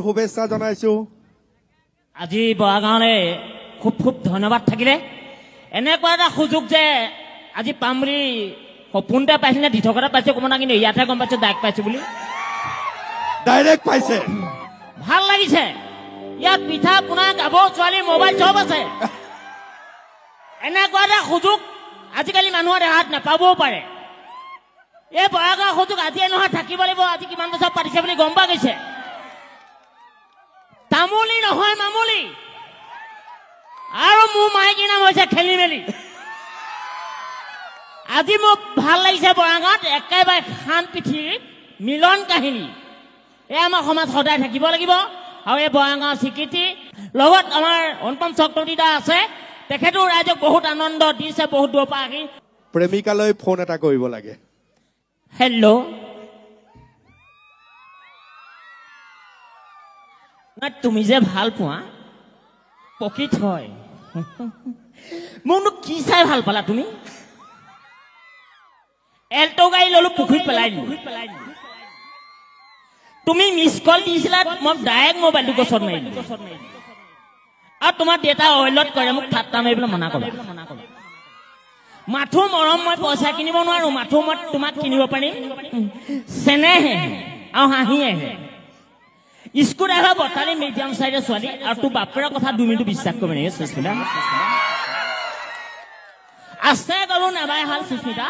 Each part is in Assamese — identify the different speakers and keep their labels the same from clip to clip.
Speaker 1: শুভেচ্ছা জনাইছো
Speaker 2: আজি বৰাগাঁৱলৈ খুব খুব ধন্যবাদ থাকিলে এনেকুৱা এটা সুযোগ যে আজি পাম বুলি সপোনতে পাইছিলে দিঠকতে পাইছো ক'ব না কিন্তু ইয়াতহে গম পাইছো ডাইৰেক্ট পাইছো বুলি
Speaker 1: ডাইৰেক্ট পাইছে
Speaker 2: ভাল লাগিছে ইয়াত পিঠা পোনা গাব ছোৱালী মোবাইল চব আছে এনেকুৱা এটা সুযোগ আজিকালি মানুহৰ দেহাত নাপাবও পাৰে এই বৰাগাঁৱৰ সুযোগ আজিয়ে নহয় থাকিব লাগিব আজি কিমান বছৰ পাতিছে বুলি গম পোৱা গৈছে তামুলী নহয় মামুলী আৰু মোৰ মাইকী নাম হৈছে খেলি মেলি আজি মোক ভাল লাগিছে বৰাগাঁৱত একেবাৰে খান পৃথিৱীৰ মিলন কাহিনী এয়া আমাৰ সমাজ সদায় থাকিব লাগিব আৰু এই বৰাগাঁৱৰ স্বীকৃতি লগত আমাৰ অনুপম চক্ৰৱৰ্তী দা আছে তেখেতো ৰাইজক বহুত আনন্দ দিছে বহুত দূৰৰ পৰা আহি
Speaker 1: প্ৰেমিকালৈ ফোন এটা কৰিব লাগে
Speaker 2: হেল্ল' তুমি যে ভাল পোৱা প্ৰকৃত হয় মোকনো কি চাই ভাল পালা তুমি এল্টো গাড়ী ললো পুখুৰীত পেলাই দিলো তুমি মিছ কল দিছিলা মই ডাইৰেক্ট মোবাইলটো গছত মাৰিলো আৰু তোমাৰ দেউতা অইলত কৰে মোক ঠাট্টা মাৰিবলৈ মনা কৰা মাথো মৰম মই পইচা কিনিব নোৱাৰো মাথো মই তোমাক কিনিব পাৰিম চেনেহে আৰু হাঁহিয়েহে স্কুল ড্ৰাইভাৰ বটালি মিডিয়াম চাইজৰ ছোৱালী আৰু তোৰ বাপেৰৰ কথা 2 মিনিট বিশ্বাস কৰিব নেকি সুস্মিতা আছে গলো নাবাই ভাল সুস্মিতা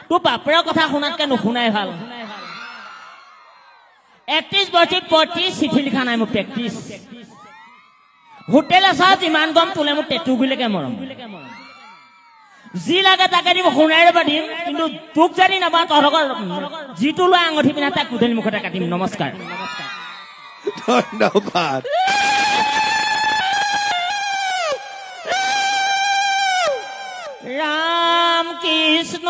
Speaker 2: তোৰ বাপেৰৰ কথা শুনাতকে নুশুনাই ভাল 31 বছৰ 35 চিঠি লিখা নাই মোৰ প্ৰেক্টিচ হোটেল আছে যিমান গম তোলে মোৰ টেটু গুলিকে মৰম যি লাগে তাকে দিব শুনাই ৰবা দিম কিন্তু তোক জানি নাবা তহঁতৰ যিটো লোৱা আঙঠি পিন্ধা তাক কুদলি মুখতে কাটিম নমস্কাৰ
Speaker 1: ধন্যবাদ
Speaker 2: ৰাম কৃষ্ণ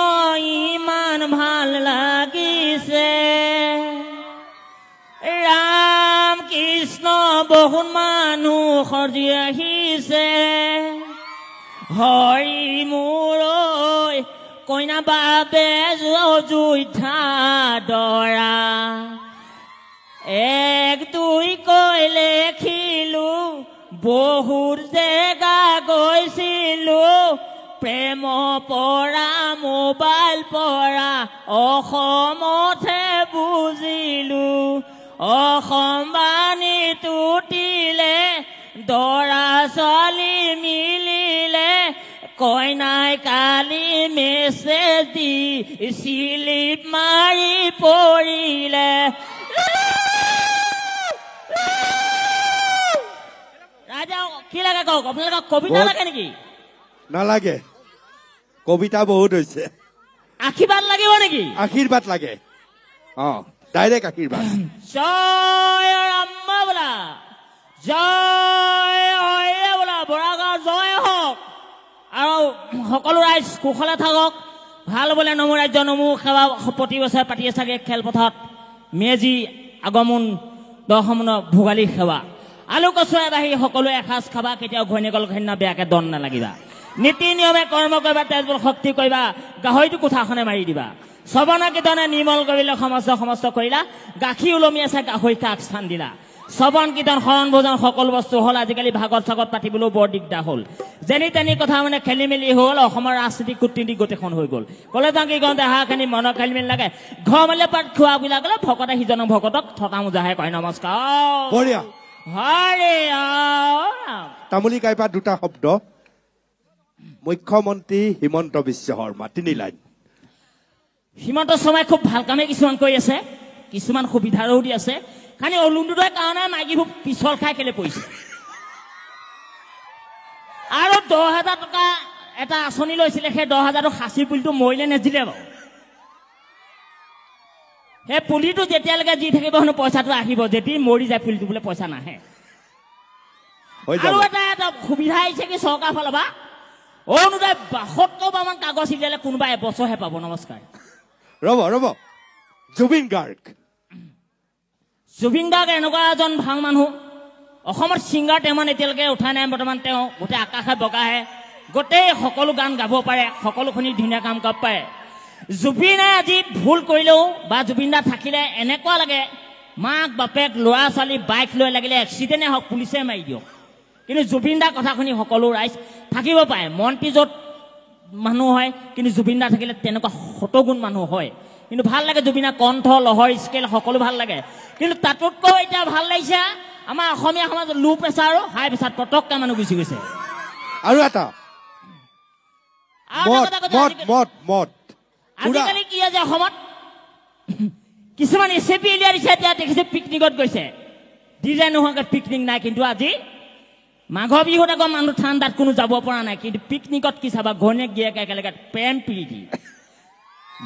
Speaker 2: ইমান ভাল লাগিছে ৰাম কৃষ্ণ বহুত মানুহ সজি আহিছে হৰি মোৰ কইনা বাবে অযোধ্যা দৰা 1 2 কৈ লেখিলো বহুত জেগা গৈছিলো প্ৰেম পৰা মোবাইল পৰা অসমতহে বুজিলো অসম বাণী টুটিলে দৰা ছোৱালী মিলিলে কইনাই কালি মেছেজ দি চিলিপ মাৰি পৰিলে ৰাজা কি লাগে কওক আপোনালোকক কবিতা লাগে নেকি
Speaker 1: নালাগে কবিতা বহুত হৈছে
Speaker 2: আশীৰ্বাদ লাগিব নেকি
Speaker 1: আশীৰ্বাদ লাগে ডাইৰেক্ট আশীৰ্বাদ
Speaker 2: জয় ৰাম বোলা জয় হৰে বোলা বৰাগাঁও জয় হওক আৰু সকলো ৰাইজ কুশলে থাকক ভাল বোলে নমো ৰাজ্য নমো সেৱা প্ৰতি বছৰে পাতি চাগে খেলপথাৰত মেজি আগমন দশমন ভোগালী সেৱা আলু কচুৱাই বাঢ়ি সকলোৱে এসাঁজ খাবা কেতিয়াও ঘৈণীয়েকৰ ঘৈণীয়া বেয়াকে দন নালাগিবা নীতি নিয়মে কৰ্ম কৰিবা তেজবল শক্তি কৰিবা গাহৰিটো কোঠাখনে মাৰি দিবা শ্ৰৱণ কীৰ্তনে নিৰ্মল কৰিলে সমস্ত কৰিলা গাখীৰ ওলমি আছে গাহৰি কাক স্থান দিলা শ্ৰৱণ কীৰ্তন শৰণ ভোজন সকলো বস্তু হ'ল আজিকালি ভাগত চাগত পাতিবলৈও বৰ দিগদাৰ হ'ল যেনি তেনি কথা মানে খেলি মেলি হ'ল অসমৰ ৰাজনীতিক কূটনীতিক গোটেইখন হৈ গ'ল ক'লে যাওঁ কি কওঁতে হাঁহখিনি মনৰ খেলি মেলি লাগে ঘৰ মেলে পাত খোৱাবিলাক গ'লে ভকতে সিজনক ভকতক থকা মোজাহে কয় নমস্কাৰ
Speaker 1: বঢ়িয়া
Speaker 2: হৰে
Speaker 1: তামুলী কাইপা 2টা শব্দ মুখ্যমন্ত্ৰী হিমন্ত বিশ্ব শৰ্মা 3 লাইন
Speaker 2: হিমন্ত শৰ্মাই খুব ভাল কামে কিছুমান কৰি আছে কিছুমান সুবিধাৰো দি আছে খালি অৰুণোদয়ৰ কাৰণে মাইকীবোৰ পিছল খাই কেলে পৰিছে আৰু 10,000 টকা এটা আঁচনি লৈছিলে সেই 10,000 খাচী পুলিটো মৰিলে নেজিলে বাৰু সেই পুলিটো যেতিয়ালৈকে যি থাকিব হেনো পইচাটো আহিব যেতিয়া মৰি যায় পুলিটো বোলে পইচা নাহে আৰু এটা সুবিধা আহিছে কি চৰকাৰ ফালৰ পৰা অৰুণোদয় 72 মান কাগজ সিজালে কোনোবা এবছৰহে পাব নমস্কাৰ
Speaker 1: ৰব জুবিন গাৰ্গ
Speaker 2: এনেকুৱা এজন ভাল মানুহ অসমৰ ছিংগাৰ তেওঁ এতিয়ালৈকে উঠাই নাই বৰ্তমান তেওঁ গোটেই আকাশে বগাহে গোটেই সকলো গান গাব পাৰে সকলোখিনি ধুনীয়া কাম কৰিব পাৰে জুবিনে আজি ভুল কৰিলেও বা জুবিন দা থাকিলে এনেকুৱা লাগে মাক বাপেক ল'ৰা ছোৱালী বাইক লৈ লাগিলে এক্সিডেণ্টে হওক পুলিচে মাৰি দিয়ক, কিন্তু জুবিন দাৰ কথা শুনি সকলো ৰাইজ থাকিব পাৰে। মন্ত্ৰী য'ত মানুহ হয়, কিন্তু জুবিন দা থাকিলে তেনেকুৱা শতগুণ মানুহ হয়। কিন্তু ভাল লাগে জুবিনৰ কণ্ঠ, লহৰ, স্কেল সকলো ভাল লাগে। কিন্তু তাতোতকৈ এতিয়া ভাল লাগিছে আমাৰ অসমীয়া সমাজত লো প্ৰেছাৰ আৰু হাই প্ৰেছাৰ পটককৈ মানুহ গুচি গৈছে।
Speaker 1: আৰু এটা
Speaker 2: আৰু
Speaker 1: মদ
Speaker 2: এটা কথা,
Speaker 1: মদ মদ মদ পুৰা
Speaker 2: আজিকালি কি আছে অসমত কিছুমান ৰেচিপি উলিয়াই দিছে। এতিয়া দেখিছে পিকনিকত গৈছে, ডিজাইন নোহোৱাকৈ পিকনিক নাই। কিন্তু আজি মাঘৰ বিহুত আকৌ মানুহ ঠাণ্ডাত কোনো যাব পৰা নাই, কিন্তু পিকনিকত কি চাবা ঘৈণীয়েক গিয়েক একেলগে প্ৰেম প্ৰীতি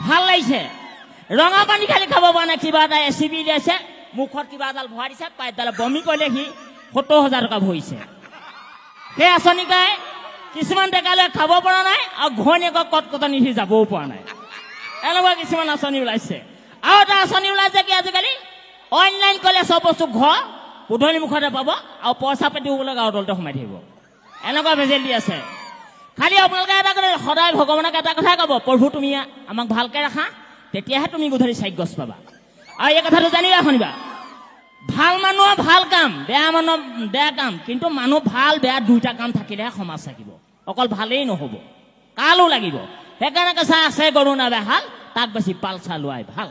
Speaker 2: ভাল লাগিছে। ৰঙা পানী খালি খাব পৰা নাই, কিবা এটা ৰেচিপি উলিয়াইছে, মুখত কিবা এডাল ভৰাই দিছে, পাইপডালে বমি কৰিলে সি 70,000 টকা ভৰিছে। সেই আঁচনি গাই কিছুমান ডেকালৈ খাব পৰা নাই, আৰু ঘৈণীয়েকক কটকটনি সি যাবও পৰা নাই। এনেকুৱা কিছুমান আঁচনি ওলাইছে। আৰু এটা আঁচনি ওলাইছে কি আজিকালি অনলাইন কৰিলে চব বস্তু ঘৰ পধূলি মুখতে পাব, আৰু পইচা পাতি হ'বলৈ গাঁৱৰ দলতে সোমাই থাকিব। এনেকুৱা ভেজেল দি আছে। খালি আপোনালোকে এটা কথা, সদায় ভগৱানক এটা কথাই ক'ব, প্ৰভু তুমি আমাক ভালকৈ ৰাখা, তেতিয়াহে তুমি গধূলি 4 গছ পাবা। আৰু এই কথাটো জানিবা শুনিবা, ভাল মানুহৰ ভাল কাম, বেয়া মানুহৰ বেয়া কাম, কিন্তু মানুহ ভাল বেয়া দুইটা কাম থাকিলেহে সমাজ থাকিব। অকল ভালেই নহ'ব, কালো লাগিব। সেইকাৰণে কৈছা আছে গৰু না বেহাল, তাক বেছি পালচা লোৱাই ভাল।